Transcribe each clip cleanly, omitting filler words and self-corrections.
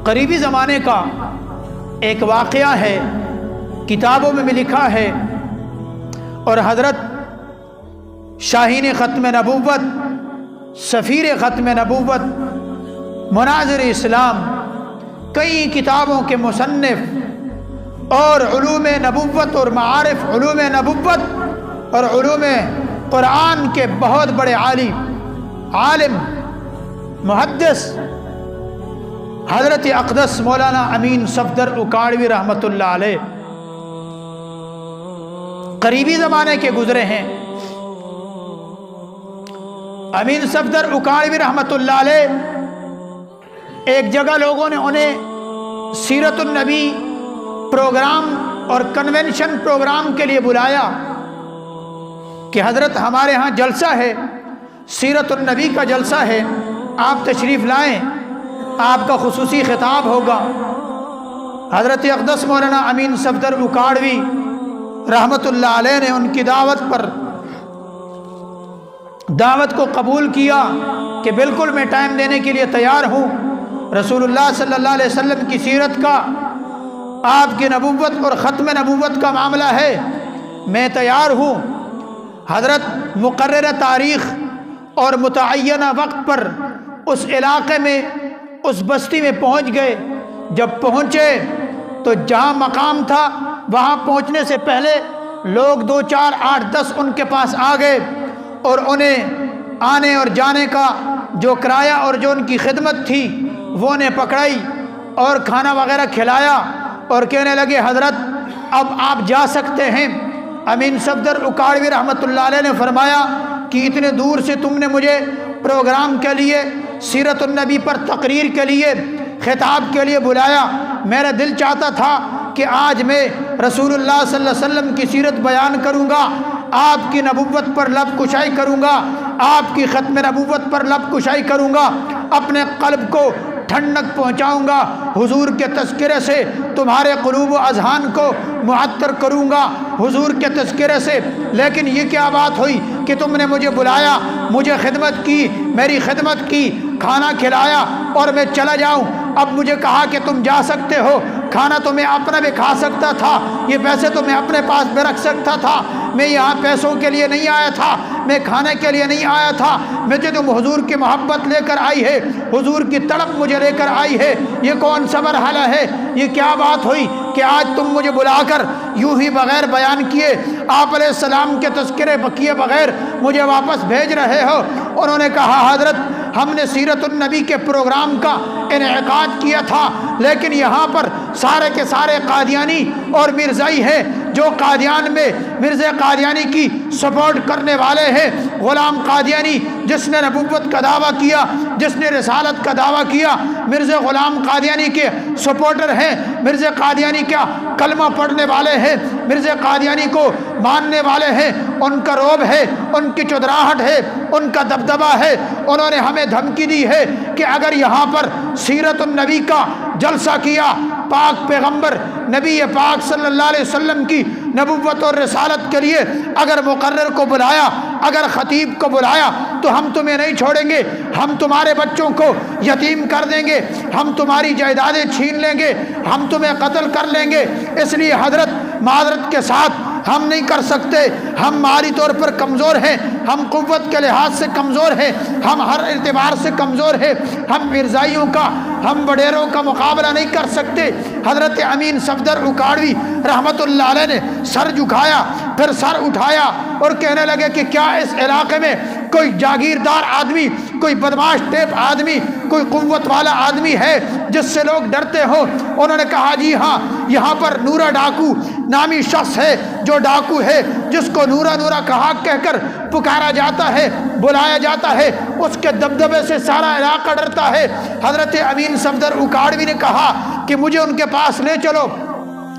قریبی زمانے کا ایک واقعہ ہے، کتابوں میں بھی لکھا ہے، اور حضرت شاہین ختم نبوت، سفیر ختم نبوت، مناظر اسلام، کئی کتابوں کے مصنف اور علوم نبوت اور معارف علوم نبوت اور علوم قرآن کے بہت بڑے عالم محدث حضرت اقدس مولانا امین صفدر اکاڑوی رحمۃ اللہ علیہ قریبی زمانے کے گزرے ہیں۔ امین صفدر اکاڑوی رحمۃ اللہ علیہ ایک جگہ لوگوں نے انہیں سیرت النبی پروگرام اور کنونشن پروگرام کے لیے بلایا کہ حضرت ہمارے ہاں جلسہ ہے، سیرت النبی کا جلسہ ہے، آپ تشریف لائیں، آپ کا خصوصی خطاب ہوگا۔ حضرت اقدس مولانا امین صفدر اکاڑوی رحمۃ اللہ علیہ نے ان کی دعوت کو قبول کیا کہ بالکل میں ٹائم دینے کے لیے تیار ہوں، رسول اللہ صلی اللہ علیہ وسلم کی سیرت کا، آپ کی نبوت اور ختم نبوت کا معاملہ ہے، میں تیار ہوں۔ حضرت مقررہ تاریخ اور متعینہ وقت پر اس علاقے میں، اس بستی میں پہنچ گئے۔ جب پہنچے تو جہاں مقام تھا وہاں پہنچنے سے پہلے لوگ 2 4 8 10 ان کے پاس آ گئے اور انہیں آنے اور جانے کا جو کرایہ اور جو ان کی خدمت تھی وہ انہیں پکڑائی اور کھانا وغیرہ کھلایا اور کہنے لگے حضرت اب آپ جا سکتے ہیں۔ امین صفدر اکاڑوی رحمۃ اللہ علیہ نے فرمایا کہ اتنے دور سے تم نے مجھے پروگرام کے لیے، سیرت النبی پر تقریر کے لیے، خطاب کے لیے بلایا، میرا دل چاہتا تھا کہ آج میں رسول اللہ صلی اللہ علیہ وسلم کی سیرت بیان کروں گا، آپ کی نبوت پر لب کشائی کروں گا، آپ کی ختم نبوت پر لب کشائی کروں گا، اپنے قلب کو ٹھنڈک پہنچاؤں گا، حضور کے تذکرے سے تمہارے قلوب و اذہان کو معطر کروں گا حضور کے تذکرے سے۔ لیکن یہ کیا بات ہوئی کہ تم نے مجھے بلایا، مجھے خدمت کی، میری خدمت کی، کھانا کھلایا اور میں چلا جاؤں؟ اب مجھے کہا کہ تم جا سکتے ہو، کھانا تو میں اپنا بھی کھا سکتا تھا، یہ پیسے تو میں اپنے پاس بھی رکھ سکتا تھا، میں یہاں پیسوں کے لیے نہیں آیا تھا، میں کھانے کے لیے نہیں آیا تھا، مجھے تم حضور کی محبت لے کر آئی ہے، حضور کی تڑپ مجھے لے کر آئی ہے، یہ کون سا مرحلہ ہے؟ یہ کیا بات ہوئی کہ آج تم مجھے بلا کر یوں ہی بغیر بیان کیے، آپ علیہ السلام کے تذکرے کیے بغیر مجھے واپس بھیج رہے ہو؟ انہوں نے کہا حضرت ہم نے سیرت النبی کے پروگرام کا انعقاد کیا تھا، لیکن یہاں پر سارے کے سارے قادیانی اور مرزائی ہیں، جو قادیان میں مرزا قادیانی کی سپورٹ کرنے والے ہیں، غلام قادیانی جس نے نبوت کا دعویٰ کیا، جس نے رسالت کا دعویٰ کیا، مرزا غلام قادیانی کے سپورٹر ہیں، مرزا قادیانی کا کلمہ پڑھنے والے ہیں، مرزا قادیانی کو ماننے والے ہیں، ان کا روب ہے، ان کی چودراہٹ ہے، ان کا دبدبہ ہے۔ انہوں نے ہمیں دھمکی دی ہے کہ اگر یہاں پر سیرت النبی کا جلسہ کیا، پاک پیغمبر نبی پاک صلی اللہ علیہ وسلم کی نبوت اور رسالت کے لیے اگر مقرر کو بلایا، اگر خطیب کو بلایا تو ہم تمہیں نہیں چھوڑیں گے، ہم تمہارے بچوں کو یتیم کر دیں گے، ہم تمہاری جائیدادیں چھین لیں گے، ہم تمہیں قتل کر لیں گے۔ اس لیے حضرت معذرت کے ساتھ ہم نہیں کر سکتے، ہم مالی طور پر کمزور ہیں، ہم قوت کے لحاظ سے کمزور ہیں، ہم ہر اعتبار سے کمزور ہیں، ہم مرزائیوں کا، ہم وڈیروں کا مقابلہ نہیں کر سکتے۔ حضرت امین صفدر اکاڑوی رحمۃ اللہ علیہ نے سر جھکایا، پھر سر اٹھایا اور کہنے لگے کہ کیا اس علاقے میں کوئی جاگیردار آدمی، کوئی بدماش ٹیپ آدمی، کوئی قوت والا آدمی ہے جس سے لوگ ڈرتے ہو؟ انہوں نے کہا جی ہاں، یہاں پر نورا ڈاکو نامی شخص ہے جو ڈاکو ہے، جس کو نورا نورا کہا کہہ کر پکارا جاتا ہے، بلایا جاتا ہے، اس کے دبدبے سے سارا علاقہ ڈرتا ہے۔ حضرت امین صفدر اکاڑوی نے کہا کہ مجھے ان کے پاس لے چلو۔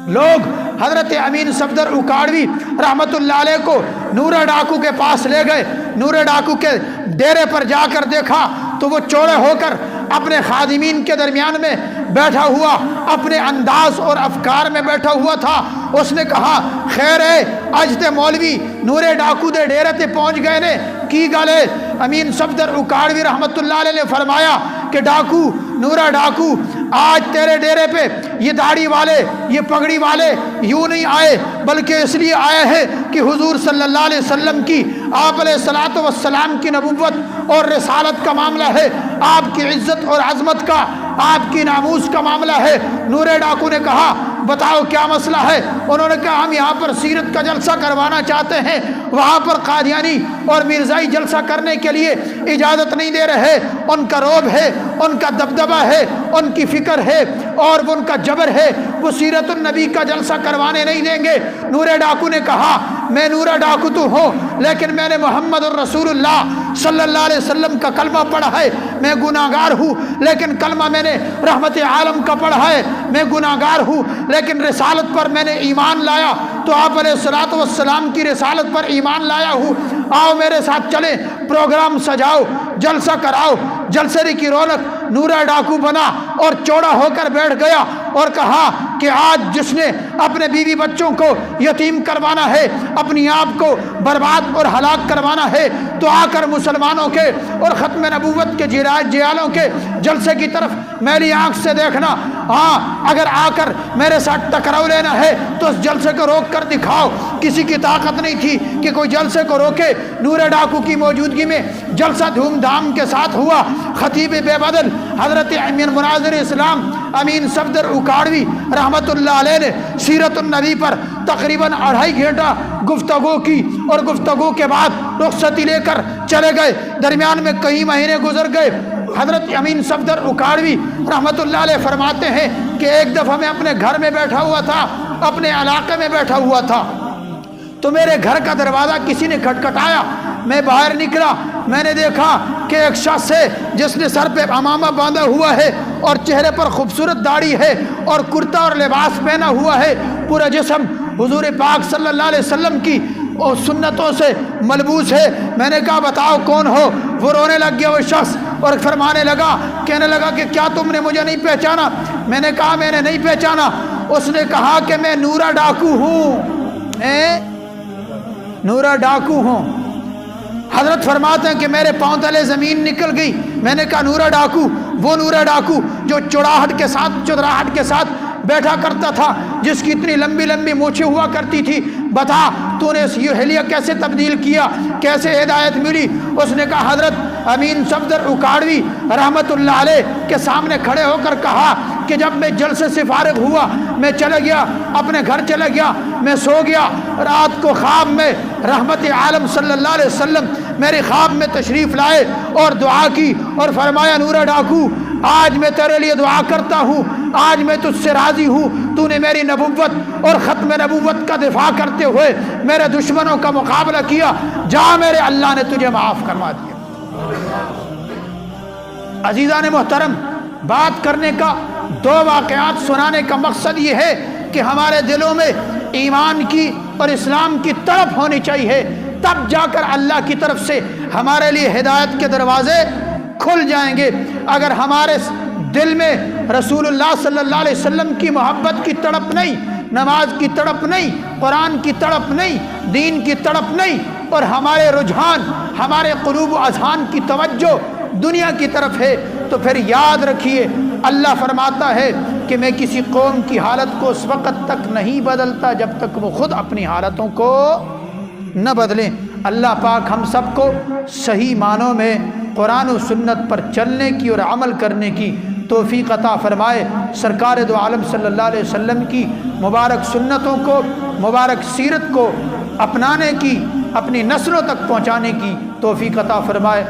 لوگ حضرت امین صفدر اکاڑوی رحمۃ اللہ علیہ کو نورا ڈاکو کے پاس لے گئے۔ نورا ڈاکو کے ڈیرے پر جا کر دیکھا تو وہ چوڑے ہو کر اپنے خادمین کے درمیان میں بیٹھا ہوا، اپنے انداز اور افکار میں بیٹھا ہوا تھا۔ اس نے کہا خیر ہے اج تے مولوی نورے ڈاکو دے ڈیرے تے پہنچ گئے نے، کی گل ہے؟ امین صفدر اکاڑوی رحمۃ اللہ علیہ نے فرمایا کہ ڈاکو نورا ڈاکو آج تیرے ڈیرے پہ یہ داڑھی والے یہ پگڑی والے یوں نہیں آئے بلکہ اس لیے آئے ہیں کہ حضور صلی اللہ علیہ وسلم کی آپ علیہ الصلوۃ والسلام کی نبوت اور رسالت کا معاملہ ہے، آپ کی عزت اور عظمت کا، آپ کی ناموس کا معاملہ ہے۔ نورے ڈاکو نے کہا بتاؤ کیا مسئلہ ہے؟ انہوں نے کہا ہم یہاں پر سیرت کا جلسہ کروانا چاہتے ہیں، وہاں پر قادیانی اور مرزائی جلسہ کرنے کے لیے اجازت نہیں دے رہے، ان کا روب ہے، ان کا دبدبہ ہے، ان کی فکر ہے اور ان کا جبر ہے، وہ سیرت النبی کا جلسہ کروانے نہیں دیں گے۔ نورے ڈاکو نے کہا میں نورا ڈاکو تو ہوں لیکن میں نے محمد الرسول اللہ صلی اللہ علیہ وسلم کا کلمہ پڑھا ہے، میں گناہ گار ہوں لیکن کلمہ میں نے رحمت عالم کا پڑھا ہے، میں گناہ گار ہوں لیکن رسالت پر میں نے ایمان لایا تو آپ علیہ الصلوۃ والسلام کی رسالت پر ایمان لایا ہوں، آؤ میرے ساتھ چلیں، پروگرام سجاؤ، جلسہ کراؤ۔ جلسے کی رونق نورا ڈاکو بنا اور چوڑا ہو کر بیٹھ گیا اور کہا کہ آج جس نے اپنے بیوی بچوں کو یتیم کروانا ہے، اپنی آپ کو برباد اور ہلاک کروانا ہے تو آ کر مسلمانوں کے اور ختم نبوت کے جیالوں کے جلسے کی طرف میری آنکھ سے دیکھنا، ہاں اگر آ کر میرے ساتھ ٹکراؤ لینا ہے تو اس جلسے کو روک کر دکھاؤ۔ کسی کی طاقت نہیں تھی کہ کوئی جلسے کو روکے۔ نورے ڈاکو کی موجودگی میں جلسہ دھوم دھام کے ساتھ ہوا۔ خطیب بے بدل حضرت امین مناظر اسلام امین صفدر اکاڑوی رحمت اللہ علیہ نے سیرت النبی پر تقریباً 2.5 گھنٹہ گفتگو کی اور گفتگو کے بعد رخصتی لے کر چلے گئے۔ درمیان میں کئی مہینے گزر گئے۔ حضرت امین صفدر اکاڑوی رحمت اللہ علیہ فرماتے ہیں کہ ایک دفعہ میں اپنے گھر میں بیٹھا ہوا تھا، اپنے علاقے میں بیٹھا ہوا تھا تو میرے گھر کا دروازہ کسی نے کھٹکھٹایا، میں باہر نکلا، میں نے دیکھا کہ ایک شخص ہے جس نے سر پہ عمامہ باندھا ہوا ہے اور چہرے پر خوبصورت داڑھی ہے اور کرتا اور لباس پہنا ہوا ہے، پورا جسم حضور پاک صلی اللہ علیہ وسلم کی اور سنتوں سے ملبوس ہے۔ میں نے کہا بتاؤ کون ہو؟ وہ رونے لگ گیا وہ شخص اور فرمانے لگا، کہنے لگا کہ کیا تم نے مجھے نہیں پہچانا؟ میں نے کہا میں نے نہیں پہچانا۔ اس نے کہا کہ میں نورا ڈاکو ہوں، میں نورا ڈاکو ہوں۔ حضرت فرماتے ہیں کہ میرے پاؤں تلے زمین نکل گئی۔ میں نے کہا نورا ڈاکو، وہ نورا ڈاکو جو چڑاہٹ کے ساتھ بیٹھا کرتا تھا، جس کی اتنی لمبی لمبی مونچھیں ہوا کرتی تھی، بتا تو نے یہ حلیہ کیسے تبدیل کیا، کیسے ہدایت ملی؟ اس نے کہا حضرت امین صفدر اکاڑوی رحمت اللہ علیہ کے سامنے کھڑے ہو کر کہا کہ جب میں جلسے سے فارغ ہوا میں چلا گیا، اپنے گھر چلا گیا، میں سو گیا، رات کو خواب میں رحمت عالم صلی اللہ علیہ وسلم میرے خواب میں تشریف لائے اور دعا کی اور فرمایا نورا ڈاکو آج میں تیرے لیے دعا کرتا ہوں، آج میں تجھ سے راضی ہوں، تو نے میری نبوت اور ختم نبوت کا دفاع کرتے ہوئے میرے دشمنوں کا مقابلہ کیا، جا میرے اللہ نے تجھے معاف کروا دیا۔ عزیزان محترم، بات کرنے کا، 2 واقعات سنانے کا مقصد یہ ہے کہ ہمارے دلوں میں ایمان کی اور اسلام کی تڑپ ہونی چاہیے، تب جا کر اللہ کی طرف سے ہمارے لیے ہدایت کے دروازے کھل جائیں گے۔ اگر ہمارے دل میں رسول اللہ صلی اللہ علیہ وسلم کی محبت کی تڑپ نہیں، نماز کی تڑپ نہیں، قرآن کی تڑپ نہیں، دین کی تڑپ نہیں، اور ہمارے رجحان، ہمارے قلوب و اذہان کی توجہ دنیا کی طرف ہے، تو پھر یاد رکھیے اللہ فرماتا ہے کہ میں کسی قوم کی حالت کو اس وقت تک نہیں بدلتا جب تک وہ خود اپنی حالتوں کو نہ بدلیں۔ اللہ پاک ہم سب کو صحیح معنوں میں قرآن و سنت پر چلنے کی اور عمل کرنے کی توفیق عطا فرمائے۔ سرکار دو عالم صلی اللہ علیہ وسلم کی مبارک سنتوں کو، مبارک سیرت کو اپنانے کی، اپنی نسلوں تک پہنچانے کی توفیق عطا فرمائے۔